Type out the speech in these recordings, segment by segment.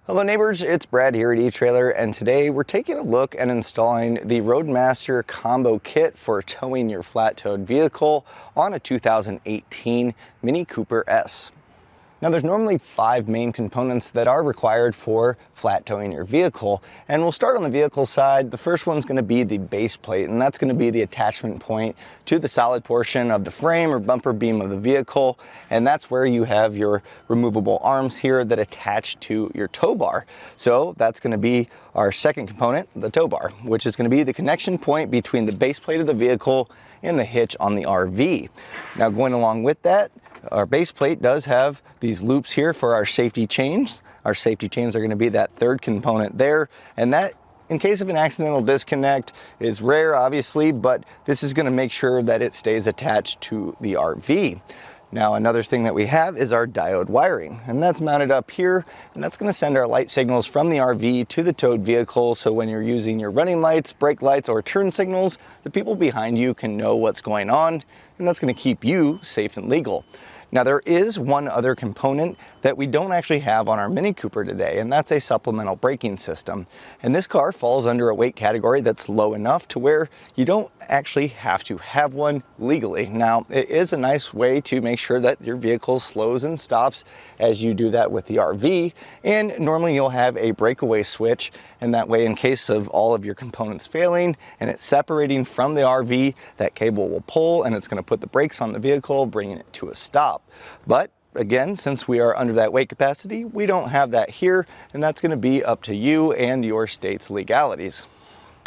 Hello neighbors, it's Brad here at eTrailer, and today we're taking a look and installing the Roadmaster Combo Kit for towing your flat-towed vehicle on a 2018 Mini Cooper S. Now there's normally 5 main components that are required for flat towing your vehicle, and we'll start on the vehicle side. The first one's going to be the base plate, and that's going to be the attachment point to the solid portion of the frame or bumper beam of the vehicle, and that's where you have your removable arms here that attach to your tow bar. So that's going to be our second component, the tow bar, which is going to be the connection point between the base plate of the vehicle and the hitch on the RV. Now going along with that, our base plate does have these loops here for our safety chains. Our safety chains are going to be that third component there, and that, in case of an accidental disconnect, is rare obviously, but this is going to make sure that it stays attached to the RV. Now another thing that we have is our diode wiring, and that's mounted up here, and that's going to send our light signals from the RV to the towed vehicle, so when you're using your running lights, brake lights, or turn signals, the people behind you can know what's going on, and that's going to keep you safe and legal. Now there is one other component that we don't actually have on our Mini Cooper today, and that's a supplemental braking system. And this car falls under a weight category that's low enough to where you don't actually have to have one legally. Now it is a nice way to make sure that your vehicle slows and stops as you do that with the RV, and normally you'll have a breakaway switch, and that way in case of all of your components failing and it's separating from the RV, that cable will pull and it's going to put the brakes on the vehicle, bringing it to a stop. But again, since we are under that weight capacity, we don't have that here, and that's going to be up to you and your state's legalities.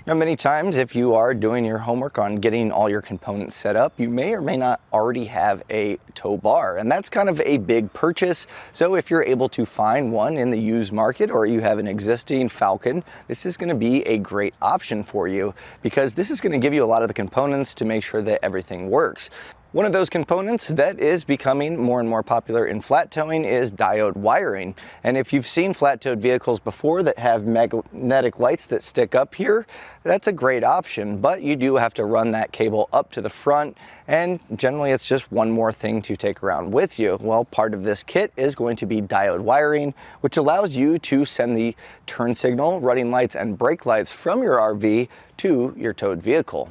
Now, many times if you are doing your homework on getting all your components set up, you may or may not already have a tow bar, and that's kind of a big purchase. So if you're able to find one in the used market, or you have an existing Falcon, this is going to be a great option for you, because this is going to give you a lot of the components to make sure that everything works. One of those components that is becoming more and more popular in flat towing is diode wiring. And if you've seen flat towed vehicles before that have magnetic lights that stick up here, that's a great option, but you do have to run that cable up to the front, and generally it's just one more thing to take around with you. Well, part of this kit is going to be diode wiring, which allows you to send the turn signal, running lights, and brake lights from your RV to your towed vehicle.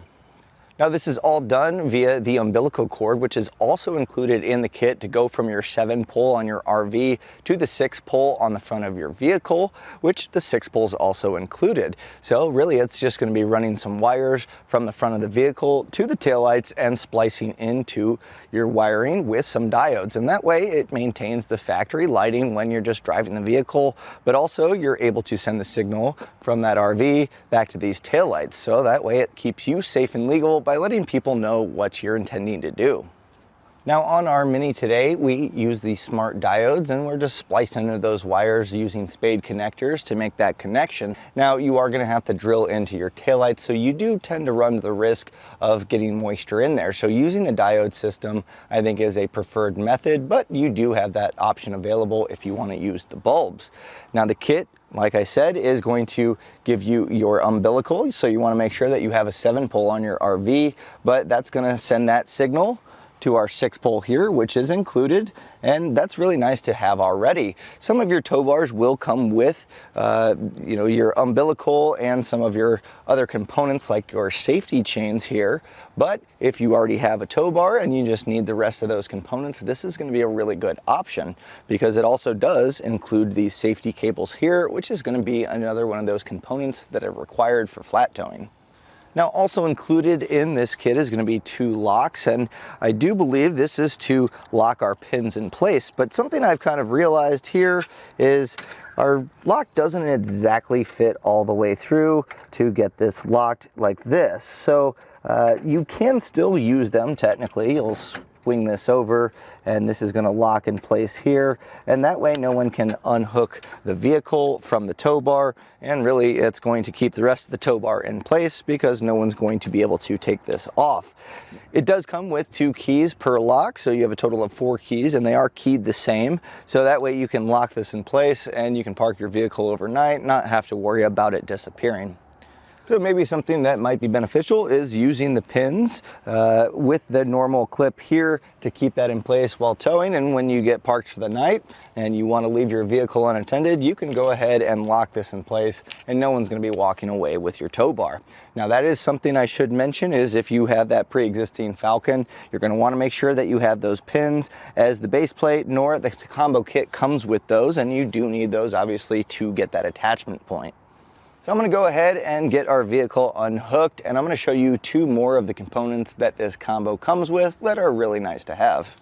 Now this is all done via the umbilical cord, which is also included in the kit to go from your 7-pole on your RV to the 6-pole on the front of your vehicle, which the 6-pole is also included. So really it's just going to be running some wires from the front of the vehicle to the taillights and splicing into your wiring with some diodes. And that way it maintains the factory lighting when you're just driving the vehicle, but also you're able to send the signal from that RV back to these taillights. So that way it keeps you safe and legal by letting people know what you're intending to do. Now on our Mini today, we use these smart diodes, and we're just spliced into those wires using spade connectors to make that connection. Now you are going to have to drill into your taillights, so you do tend to run the risk of getting moisture in there. So using the diode system, I think, is a preferred method, but you do have that option available if you want to use the bulbs. Now the kit, like I said, is going to give you your umbilical, so you want to make sure that you have a 7-pole on your RV, but that's going to send that signal to our 6-pole here, which is included, and that's really nice to have already. Some of your tow bars will come with your umbilical and some of your other components like your safety chains here, but if you already have a tow bar and you just need the rest of those components, this is going to be a really good option, because it also does include these safety cables here, which is going to be another one of those components that are required for flat towing. Now also included in this kit is going to be 2 locks, and I do believe this is to lock our pins in place, but something I've kind of realized here is our lock doesn't exactly fit all the way through to get this locked like this. So you can still use them technically. You'll swing this over and this is going to lock in place here, and that way no one can unhook the vehicle from the tow bar, and really it's going to keep the rest of the tow bar in place because no one's going to be able to take this off. It does come with 2 keys per lock, so you have a total of 4 keys, and they are keyed the same, so that way you can lock this in place and you can park your vehicle overnight, not have to worry about it disappearing. So maybe something that might be beneficial is using the pins with the normal clip here to keep that in place while towing. And when you get parked for the night and you want to leave your vehicle unattended, you can go ahead and lock this in place and no one's going to be walking away with your tow bar. Now that is something I should mention, is if you have that pre-existing Falcon, you're going to want to make sure that you have those pins, as the base plate nor the combo kit comes with those, and you do need those obviously to get that attachment point. So I'm going to go ahead and get our vehicle unhooked, and I'm going to show you two more of the components that this combo comes with that are really nice to have.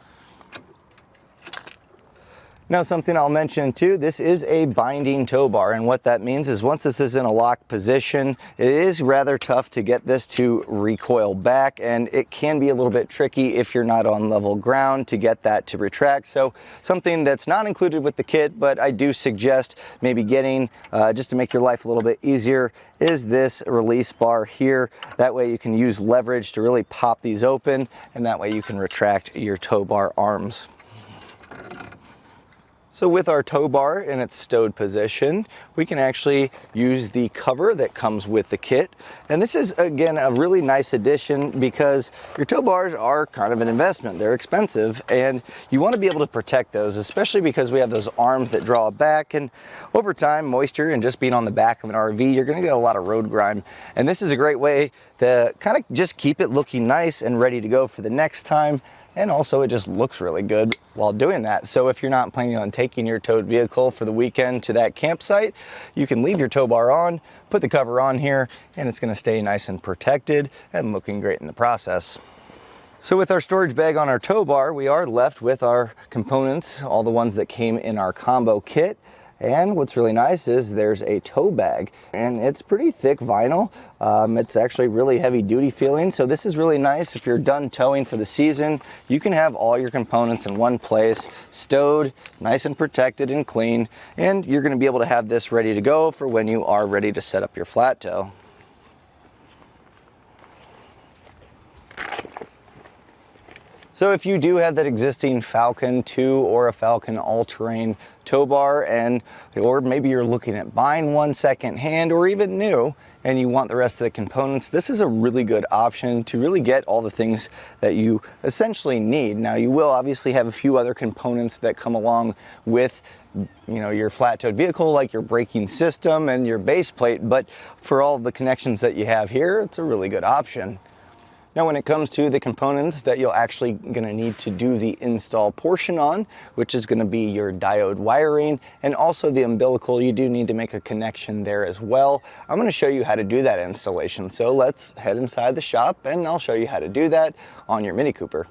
Now, something I'll mention too, this is a binding tow bar, and what that means is once this is in a locked position, it is rather tough to get this to recoil back, and it can be a little bit tricky if you're not on level ground to get that to retract. So something that's not included with the kit, but I do suggest maybe getting just to make your life a little bit easier, is this release bar here. That way you can use leverage to really pop these open, and that way you can retract your tow bar arms. So with our tow bar in its stowed position, we can actually use the cover that comes with the kit. And this is, again, a really nice addition because your tow bars are kind of an investment. They're expensive, and you want to be able to protect those, especially because we have those arms that draw back. And over time, moisture and just being on the back of an RV, you're going to get a lot of road grime. And this is a great way to kind of just keep it looking nice and ready to go for the next time. And also it just looks really good while doing that. So if you're not planning on taking your towed vehicle for the weekend to that campsite, you can leave your tow bar on, put the cover on here, and it's going to stay nice and protected and looking great in the process. So with our storage bag on our tow bar, we are left with our components, all the ones that came in our combo kit. And what's really nice is there's a tow bag, and it's pretty thick vinyl. It's actually really heavy duty feeling. So this is really nice. If you're done towing for the season, you can have all your components in one place, stowed, nice and protected and clean. And you're going to be able to have this ready to go for when you are ready to set up your flat tow. So if you do have that existing Falcon 2 or a Falcon all-terrain tow bar, or maybe you're looking at buying one second-hand or even new, and you want the rest of the components, this is a really good option to really get all the things that you essentially need. Now, you will obviously have a few other components that come along with your flat-towed vehicle, like your braking system and your base plate, but for all the connections that you have here, it's a really good option. Now, when it comes to the components that you're actually going to need to do the install portion on, which is going to be your diode wiring and also the umbilical, you do need to make a connection there as well. I'm going to show you how to do that installation. So let's head inside the shop and I'll show you how to do that on your Mini Cooper.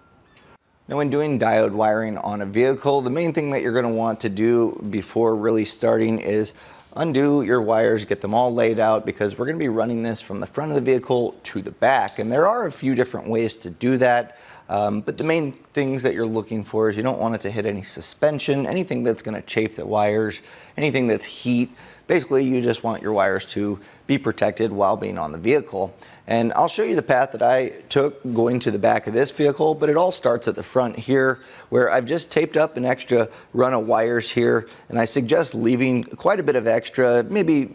Now, when doing diode wiring on a vehicle, the main thing that you're going to want to do before really starting is undo your wires, get them all laid out, because we're going to be running this from the front of the vehicle to the back. And there are a few different ways to do that. But the main things that you're looking for is you don't want it to hit any suspension, anything that's going to chafe the wires, anything that's heat. Basically, you just want your wires to be protected while being on the vehicle. And I'll show you the path that I took going to the back of this vehicle, but it all starts at the front here, where I've just taped up an extra run of wires here, and I suggest leaving quite a bit of extra, maybe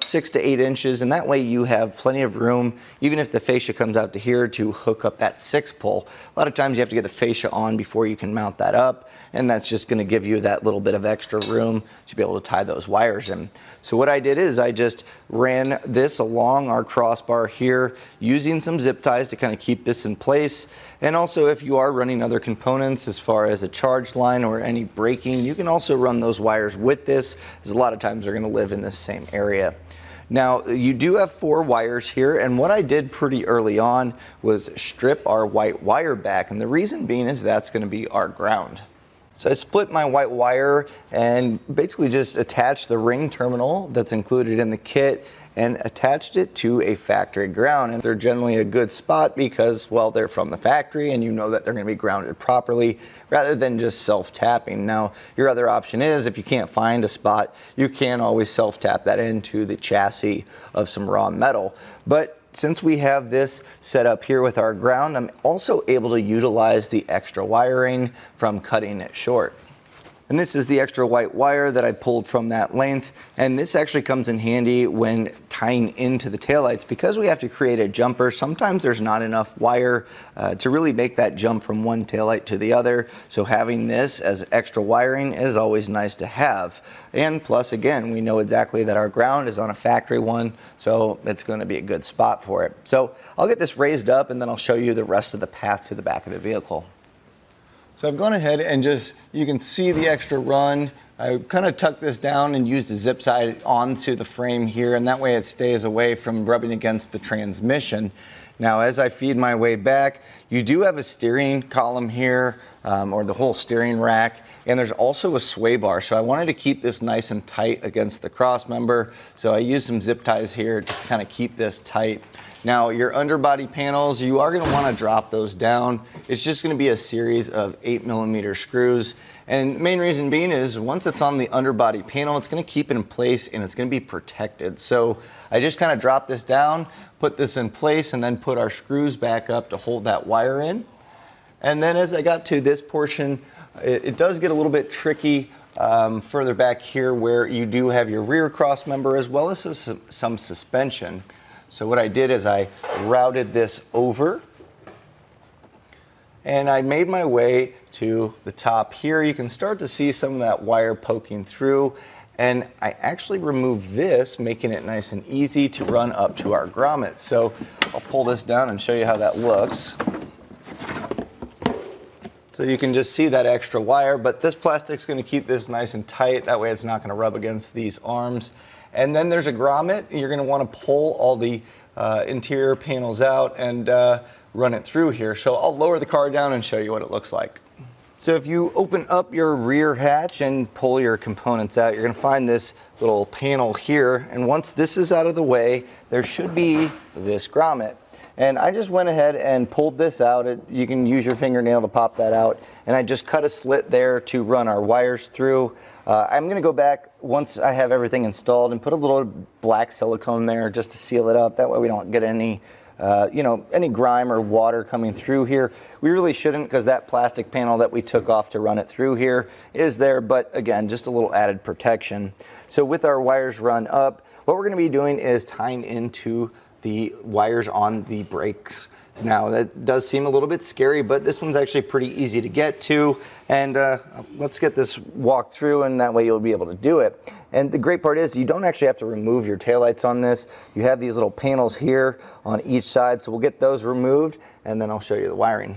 6 to 8 inches, and that way you have plenty of room, even if the fascia comes out to here, to hook up that 6-pole. A lot of times you have to get the fascia on before you can mount that up, and that's just going to give you that little bit of extra room to be able to tie those wires in. So what I did is I just ran this along our crossbar here using some zip ties to kind of keep this in place. And also, if you are running other components as far as a charge line or any braking, you can also run those wires with this, as a lot of times they're going to live in this same area. Now, you do have 4 wires here, and what I did pretty early on was strip our white wire back, and the reason being is that's going to be our ground. So I split my white wire and basically just attached the ring terminal that's included in the kit and attached it to a factory ground. And they're generally a good spot because, well, they're from the factory and you know that they're going to be grounded properly rather than just self-tapping. Now, your other option is if you can't find a spot, you can always self-tap that into the chassis of some raw metal. But since we have this set up here with our ground, I'm also able to utilize the extra wiring from cutting it short. And this is the extra white wire that I pulled from that length. And this actually comes in handy when tying into the taillights. Because we have to create a jumper, sometimes there's not enough wire to really make that jump from one taillight to the other. So having this as extra wiring is always nice to have. And plus, again, we know exactly that our ground is on a factory one, so it's going to be a good spot for it. So I'll get this raised up and then I'll show you the rest of the path to the back of the vehicle. So I've gone ahead and you can see the extra run. I kind of tucked this down and used the zip side onto the frame here, and that way it stays away from rubbing against the transmission. Now, as I feed my way back, you do have a steering column here, or the whole steering rack, and there's also a sway bar. So I wanted to keep this nice and tight against the cross member. So I used some zip ties here to kind of keep this tight. Now, your underbody panels, you are going to want to drop those down. It's just going to be a series of 8mm screws. And the main reason being is once it's on the underbody panel, it's going to keep it in place and it's going to be protected. So I just kind of drop this down, put this in place, and then put our screws back up to hold that wire in. And then as I got to this portion, it does get a little bit tricky further back here where you do have your rear cross member as well as some suspension. So what I did is I routed this over and I made my way to the top here. You can start to see some of that wire poking through, and I actually removed this, making it nice and easy to run up to our grommet. So I'll pull this down and show you how that looks. So you can just see that extra wire, but this plastic's going to keep this nice and tight. That way it's not going to rub against these arms. And then there's a grommet. You're going to want to pull all the interior panels out and run it through here. So I'll lower the car down and show you what it looks like. So if you open up your rear hatch and pull your components out, you're going to find this little panel here. And once this is out of the way, there should be this grommet. And I just went ahead and pulled this out. You can use your fingernail to pop that out. And I just cut a slit there to run our wires through. I'm going to go back once I have everything installed and put a little black silicone there just to seal it up. That way we don't get any grime or water coming through here. We really shouldn't, because that plastic panel that we took off to run it through here is there. But again, just a little added protection. So with our wires run up, what we're going to be doing is tying into the wires on the brakes. Now that does seem a little bit scary, but this one's actually pretty easy to get to. And let's get this walked through, and that way you'll be able to do it. And the great part is you don't actually have to remove your taillights on this. You have these little panels here on each side, so we'll get those removed and then I'll show you the wiring.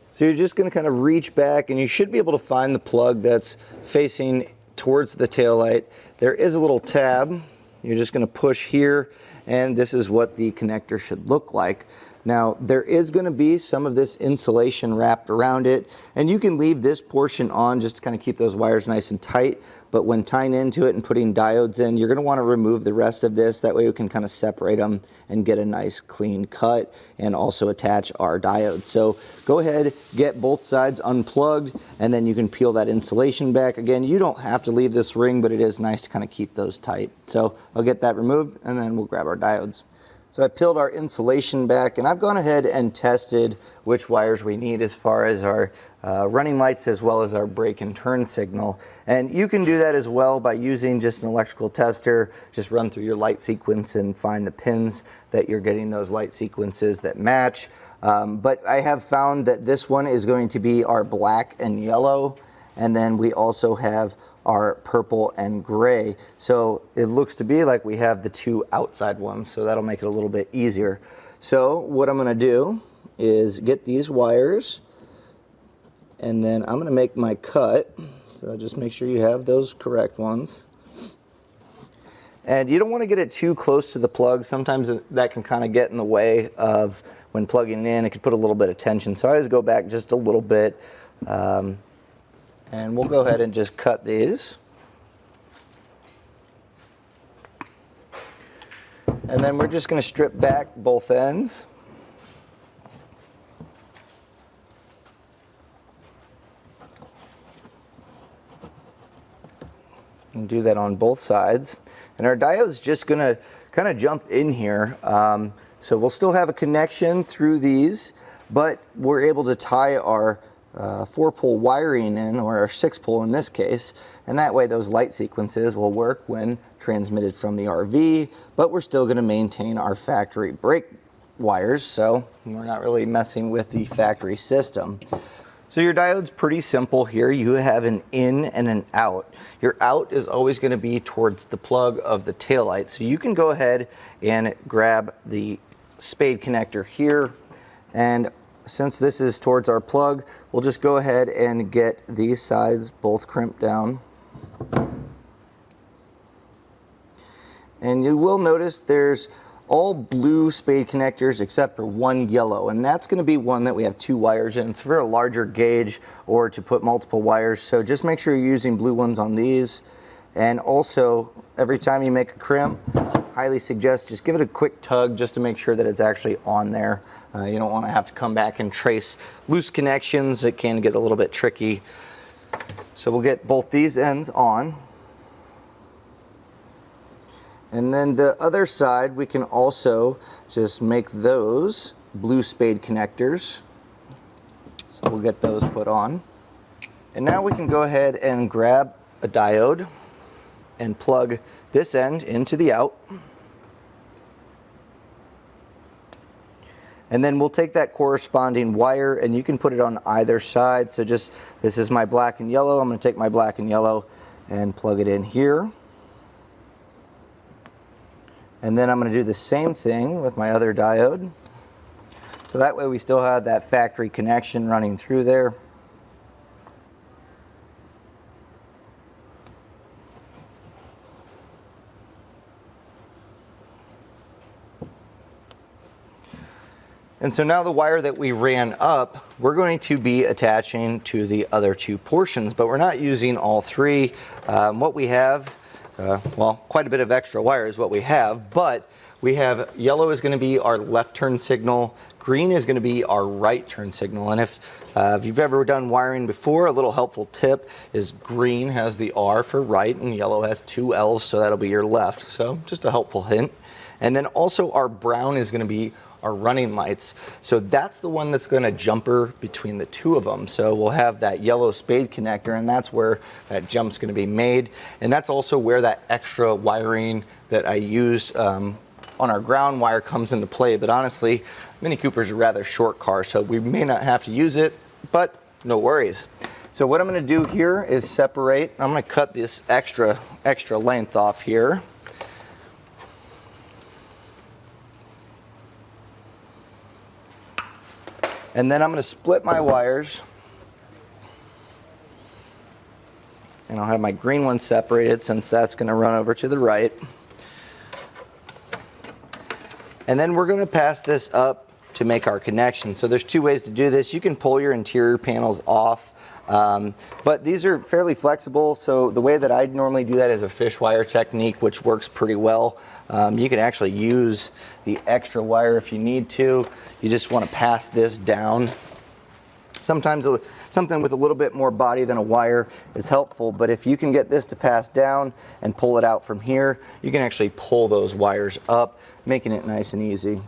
So you're just going to kind of reach back and you should be able to find the plug that's facing towards the taillight. There is a little tab. You're just going to push here, and this is what the connector should look like. Now, there is going to be some of this insulation wrapped around it, and you can leave this portion on just to kind of keep those wires nice and tight. But when tying into it and putting diodes in, you're going to want to remove the rest of this. That way we can kind of separate them and get a nice clean cut and also attach our diodes. So go ahead, get both sides unplugged, and then you can peel that insulation back. Again, you don't have to leave this ring, but it is nice to kind of keep those tight. So I'll get that removed, and then we'll grab our diodes. So I peeled our insulation back, and I've gone ahead and tested which wires we need as far as our running lights as well as our brake and turn signal. And you can do that as well by using just an electrical tester. Just run through your light sequence and find the pins that you're getting those light sequences that match. But I have found that this one is going to be our black and yellow, and then we also have are purple and gray. So it looks to be like we have the two outside ones, so that'll make it a little bit easier. So what I'm gonna do is get these wires, and then I'm gonna make my cut. So just make sure you have those correct ones. And you don't wanna get it too close to the plug. Sometimes that can kind of get in the way of when plugging it in. It could put a little bit of tension. So I always go back just a little bit. And we'll go ahead and just cut these. And then we're just going to strip back both ends. And do that on both sides. And our diode's just going to kind of jump in here. So we'll still have a connection through these, but we're able to tie our 4-pole wiring in, or 6-pole in this case, and that way those light sequences will work when transmitted from the RV, but we're still going to maintain our factory brake wires, so we're not really messing with the factory system. So your diode's pretty simple here. You have an in and an out. Your out is always going to be towards the plug of the taillight, so you can go ahead and grab the spade connector here, and since this is towards our plug, we'll just go ahead and get these sides both crimped down. And you will notice there's all blue spade connectors except for one yellow, and that's going to be one that we have 2 wires in. It's for a larger gauge or to put multiple wires, so just make sure you're using blue ones on these. And also, every time you make a crimp, highly suggest just give it a quick tug just to make sure that it's actually on there. You don't want to have to come back and trace loose connections. It can get a little bit tricky. So we'll get both these ends on. And then the other side, we can also just make those blue spade connectors. So we'll get those put on. And now we can go ahead and grab a diode and plug this end into the out. And then we'll take that corresponding wire, and you can put it on either side. So just, this is my black and yellow. I'm going to take my black and yellow and plug it in here. And then I'm going to do the same thing with my other diode. So that way we still have that factory connection running through there. And so now the wire that we ran up, we're going to be attaching to the other 2 portions, but we're not using all 3. What we have, well, quite a bit of extra wire is what we have, but we have yellow is going to be our left turn signal, green is going to be our right turn signal. And if you've ever done wiring before, a little helpful tip is green has the R for right and yellow has 2 L's, so that'll be your left. So just a helpful hint. And then also our brown is going to be our running lights. So that's the one that's going to jumper between the 2 of them. So we'll have that yellow spade connector, and that's where that jump's going to be made. And that's also where that extra wiring that I use on our ground wire comes into play. But honestly, Mini Cooper's a rather short car, so we may not have to use it, but no worries. So what I'm going to do here is separate. I'm going to cut this extra length off here. And then I'm going to split my wires, and I'll have my green one separated since that's going to run over to the right. And then we're going to pass this up to make our connection. So there's 2 ways to do this. You can pull your interior panels off, but these are fairly flexible. So the way that I normally do that is a fish wire technique, which works pretty well. You can actually use the extra wire if you need to. You just want to pass this down. Sometimes something with a little bit more body than a wire is helpful, but if you can get this to pass down and pull it out from here, you can actually pull those wires up, making it nice and easy.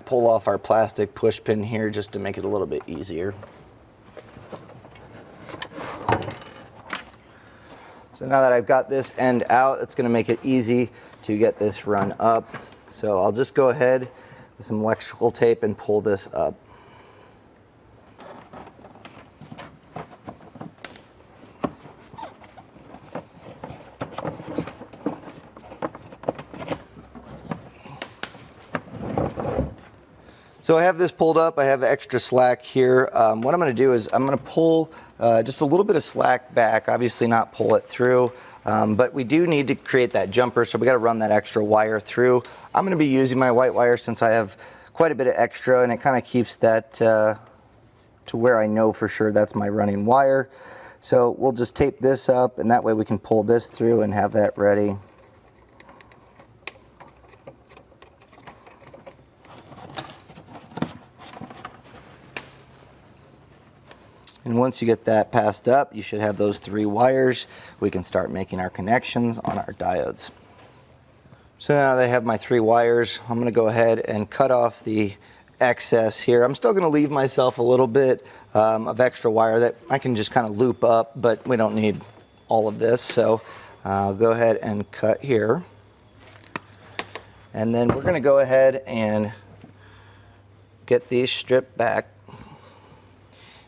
Pull off our plastic push pin here just to make it a little bit easier. So now that I've got this end out, it's going to make it easy to get this run up. So I'll just go ahead with some electrical tape and pull this up. So I have this pulled up. I have extra slack here. What I'm going to do is I'm going to pull just a little bit of slack back, obviously not pull it through, but we do need to create that jumper, so we got to run that extra wire through. I'm going to be using my white wire since I have quite a bit of extra, and it kind of keeps that to where I know for sure that's my running wire. So we'll just tape this up, and that way we can pull this through and have that ready. And once you get that passed up, you should have those 3 wires. We can start making our connections on our diodes. So now that I have my 3 wires, I'm going to go ahead and cut off the excess here. I'm still going to leave myself a little bit of extra wire that I can just kind of loop up, but we don't need all of this. So I'll go ahead and cut here. And then we're going to go ahead and get these stripped back.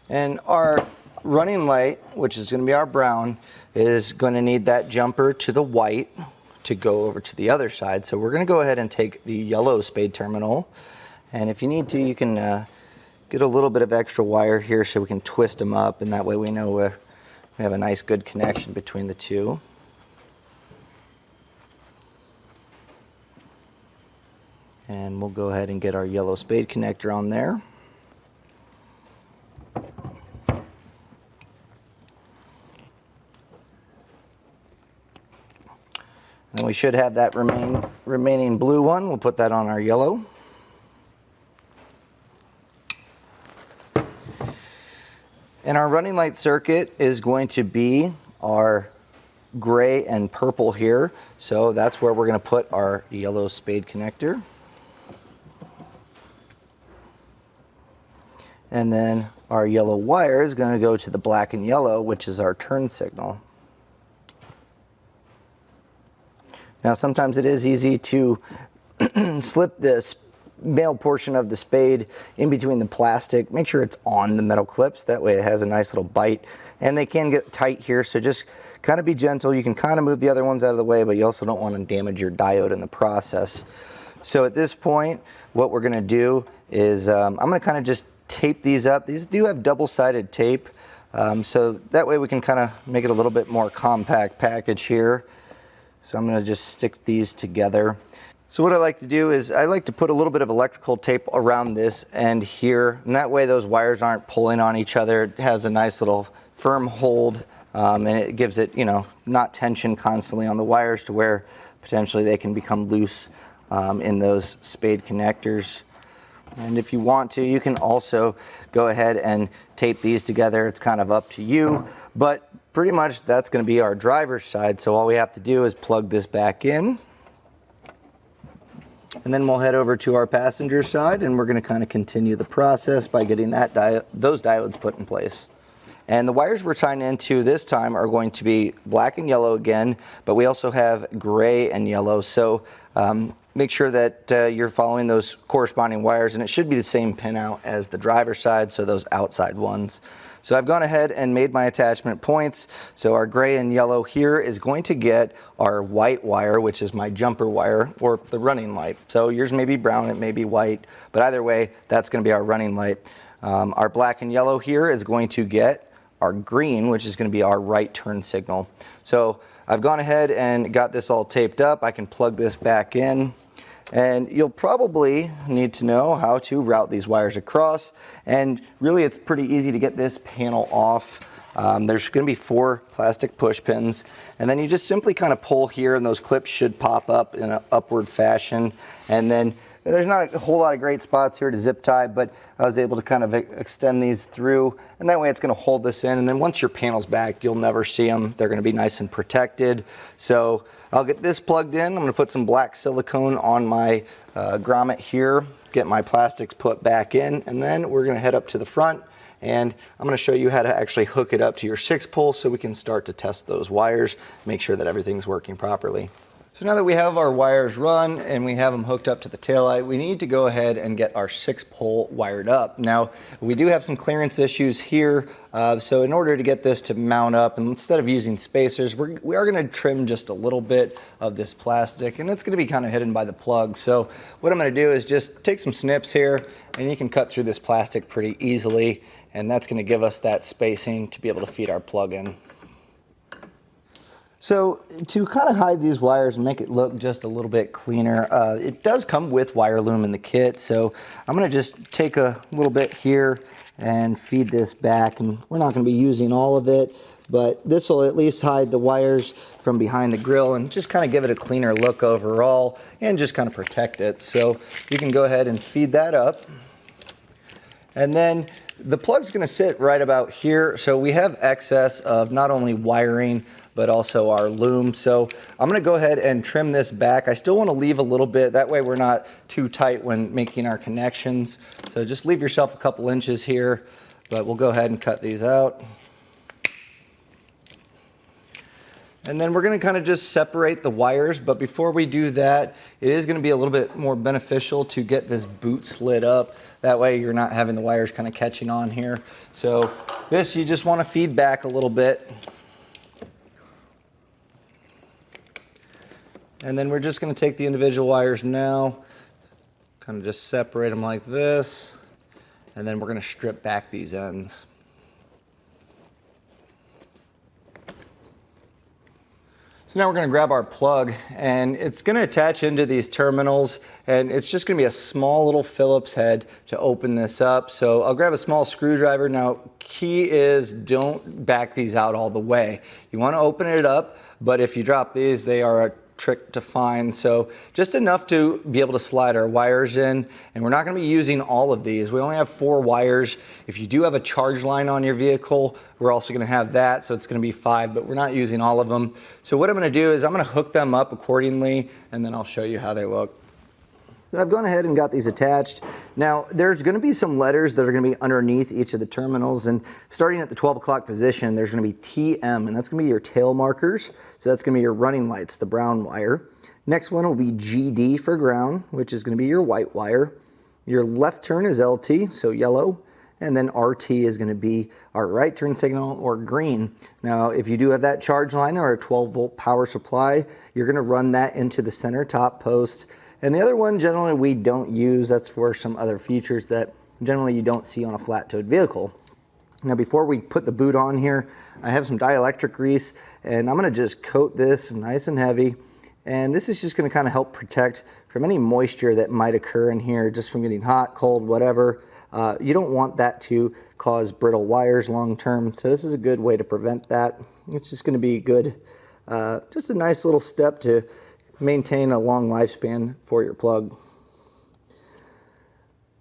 And our running light, which is going to be our brown, is going to need that jumper to the white to go over to the other side. So we're going to go ahead and take the yellow spade terminal, and if you need to, you can get a little bit of extra wire here so we can twist them up, and that way we know we have a nice good connection between the two. And we'll go ahead and get our yellow spade connector on there. And we should have that remaining blue one. We'll put that on our yellow. And our running light circuit is going to be our gray and purple here. So that's where we're going to put our yellow spade connector. And then our yellow wire is going to go to the black and yellow, which is our turn signal. Now sometimes it is easy to slip this male portion of the spade in between the plastic. Make sure it's on the metal clips, that way it has a nice little bite. And they can get tight here, so just kind of be gentle. You can kind of move the other ones out of the way, but you also don't want to damage your diode in the process. So at this point, what we're going to do is I'm going to kind of just tape these up. These do have double-sided tape, so that way we can kind of make it a little bit more compact package here. So I'm going to just stick these together. So what I like to do is I like to put a little bit of electrical tape around this end here, and that way those wires aren't pulling on each other. It has a nice little firm hold, and it gives it, you know, not tension constantly on the wires to where potentially they can become loose in those spade connectors. And if you want to, you can also go ahead and tape these together. It's kind of up to you, but pretty much that's going to be our driver's side. So all we have to do is plug this back in, and then we'll head over to our passenger side, and we're going to kind of continue the process by getting those diodes put in place. And the wires we're tying into this time are going to be black and yellow again, but we also have gray and yellow. So make sure that you're following those corresponding wires, and it should be the same pinout as the driver's side, so those outside ones. So I've gone ahead and made my attachment points. So our gray and yellow here is going to get our white wire, which is my jumper wire for the running light. So yours may be brown, it may be white, but either way, that's going to be our running light. Our black and yellow here is going to get our green, which is going to be our right turn signal. So I've gone ahead and got this all taped up. I can plug this back in. And you'll probably need to know how to route these wires across, and really it's pretty easy to get this panel off. There's going to be 4 plastic push pins, and then you just simply kind of pull here, and those clips should pop up in an upward fashion. And then there's not a whole lot of great spots here to zip tie, but I was able to kind of extend these through, and that way it's going to hold this in. And then once your panel's back, you'll never see them. They're going to be nice and protected. So I'll get this plugged in. I'm going to put some black silicone on my grommet here, get my plastics put back in, and then we're going to head up to the front, and I'm going to show you how to actually hook it up to your 6-pole so we can start to test those wires, make sure that everything's working properly. So now that we have our wires run and we have them hooked up to the taillight, we need to go ahead and get our 6-pole wired up. Now, we do have some clearance issues here, so in order to get this to mount up, and instead of using spacers, we are going to trim just a little bit of this plastic, and it's going to be kind of hidden by the plug. So what I'm going to do is just take some snips here, and you can cut through this plastic pretty easily, and that's going to give us that spacing to be able to feed our plug in. So to kind of hide these wires and make it look just a little bit cleaner, it does come with wire loom in the kit. So I'm going to just take a little bit here and feed this back, and we're not going to be using all of it, but this will at least hide the wires from behind the grill and just kind of give it a cleaner look overall and just kind of protect it. So you can go ahead and feed that up. And then the plug's going to sit right about here. So we have excess of not only wiring, but also our loom. So I'm going to go ahead and trim this back. I still want to leave a little bit. That way we're not too tight when making our connections. So just leave yourself a couple inches here. but we'll go ahead and cut these out. And then we're going to kind of just separate the wires, but before we do that, it is going to be a little bit more beneficial to get this boot slid up. That way you're not having the wires kind of catching on here. So this, you just want to feed back a little bit. And then we're just going to take the individual wires now, kind of just separate them like this, and then we're going to strip back these ends. So now we're going to grab our plug, and it's going to attach into these terminals, and it's just going to be a small little Phillips head to open this up. So I'll grab a small screwdriver. Now, key is don't back these out all the way. You want to open it up, but if you drop these, they are a trick to find. So just enough to be able to slide our wires in, and we're not going to be using all of these. We only have 4 wires. If you do have a charge line on your vehicle, we're also going to have that, so it's going to be 5, but we're not using all of them. So what I'm going to do is I'm going to hook them up accordingly, and then I'll show you how they look. So I've gone ahead and got these attached. Now there's going to be some letters that are going to be underneath each of the terminals, and starting at the 12 o'clock position there's going to be TM, and that's going to be your tail markers. So that's going to be your running lights, the brown wire. Next one will be GD for ground, which is going to be your white wire. Your left turn is LT, so yellow, and then RT is going to be our right turn signal, or green. Now if you do have that charge line or a 12-volt power supply, you're going to run that into the center top post. And the other one generally we don't use. That's for some other features that generally you don't see on a flat-toed vehicle. Now before we put the boot on here, I have some dielectric grease, and I'm going to just coat this nice and heavy. And this is just going to kind of help protect from any moisture that might occur in here, just from getting hot, cold, whatever. You don't want that to cause brittle wires long term, so this is a good way to prevent that. It's just going to be good, just a nice little step to maintain a long lifespan for your plug.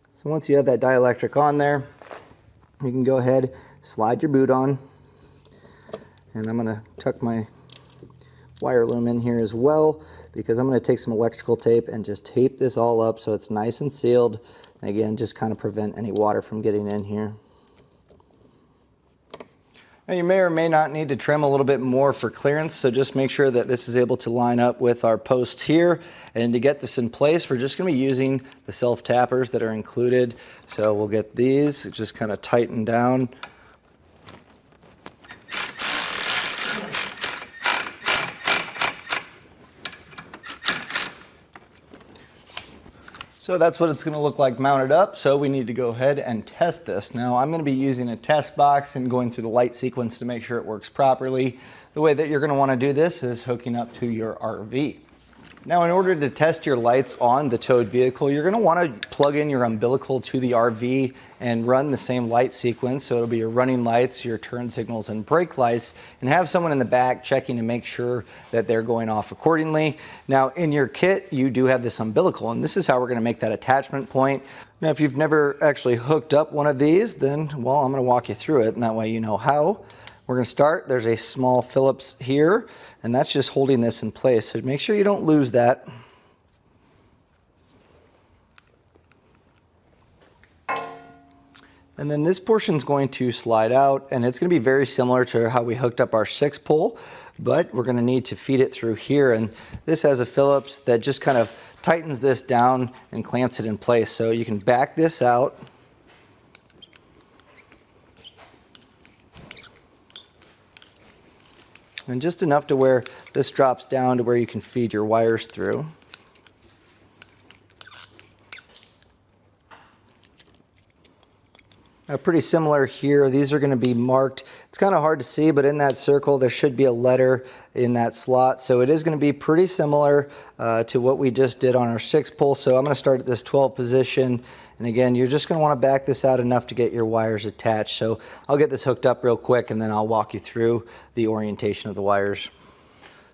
So once you have that dielectric on there, you can go ahead, slide your boot on, and I'm going to tuck my wire loom in here as well, because I'm going to take some electrical tape and just tape this all up so it's nice and sealed. And again, just kind of prevent any water from getting in here. Now you may or may not need to trim a little bit more for clearance, so just make sure that this is able to line up with our post here. And to get this in place, we're just going to be using the self-tappers that are included. So we'll get these just kind of tightened down. So that's what it's going to look like mounted up, so we need to go ahead and test this. Now I'm going to be using a test box and going through the light sequence to make sure it works properly. The way that you're going to want to do this is hooking up to your RV. Now in order to test your lights on the towed vehicle, you're going to want to plug in your umbilical to the RV and run the same light sequence. So it'll be your running lights, your turn signals, and brake lights, and have someone in the back checking to make sure that they're going off accordingly. Now in your kit, you do have this umbilical, and this is how we're going to make that attachment point. Now if you've never actually hooked up one of these, then, well, I'm going to walk you through it, and that way you know how. We're going to start, there's a small Phillips here, and that's just holding this in place. So make sure you don't lose that. And then this portion is going to slide out, and it's going to be very similar to how we hooked up our 6-pole, but we're going to need to feed it through here. And this has a Phillips that just kind of tightens this down and clamps it in place. So you can back this out. And just enough to where this drops down to where you can feed your wires through. Pretty similar here. These are going to be marked. It's kind of hard to see, but in that circle there should be a letter in that slot. So it is going to be pretty similar to what we just did on our 6-pole. So I'm going to start at this 12 position. And again, you're just going to want to back this out enough to get your wires attached. So I'll get this hooked up real quick, and then I'll walk you through the orientation of the wires.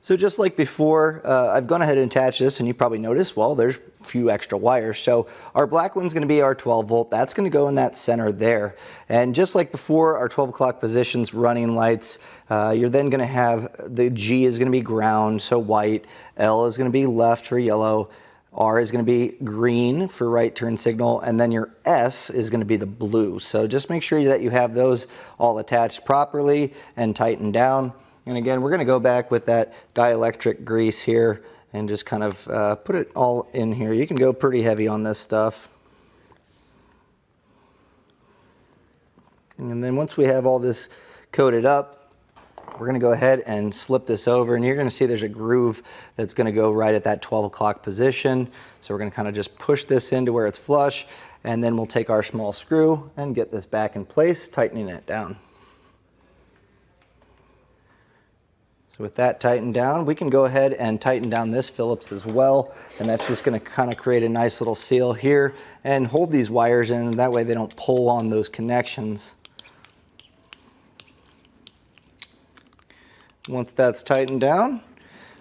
So just like before, I've gone ahead and attached this, and you probably noticed, well, there's a few extra wires. So our black one's going to be our 12 volt. That's going to go in that center there. And just like before, our 12 o'clock positions, running lights, you're then going to have the G is going to be ground, so white. L is going to be left for yellow. R is going to be green for right turn signal, and then your S is going to be the blue. So just make sure that you have those all attached properly and tightened down. And again, we're going to go back with that dielectric grease here and just kind of put it all in here. You can go pretty heavy on this stuff. And then once we have all this coated up, we're going to go ahead and slip this over, and you're going to see there's a groove that's going to go right at that 12 o'clock position. So we're going to kind of just push this into where it's flush, and then we'll take our small screw and get this back in place, tightening it down. So with that tightened down, we can go ahead and tighten down this Phillips as well, and that's just going to kind of create a nice little seal here and hold these wires in, that way they don't pull on those connections. Once that's tightened down,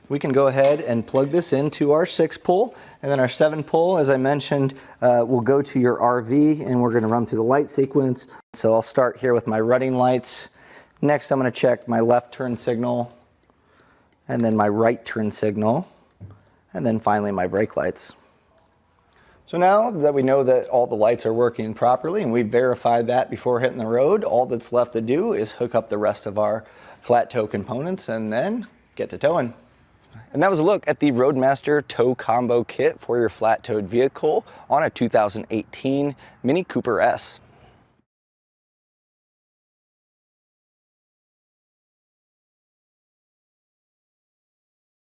we can go ahead and plug this into our 6-pull, and then our 7-pull, as I mentioned, will go to your RV, and we're going to run through the light sequence. So I'll start here with my running lights. Next, I'm going to check my left turn signal, and then my right turn signal, and then finally my brake lights. So now that we know that all the lights are working properly and we verified that before hitting the road, all that's left to do is hook up the rest of our flat tow components and then get to towing. And that was a look at the Roadmaster Tow Combo Kit for your flat towed vehicle on a 2018 Mini Cooper S.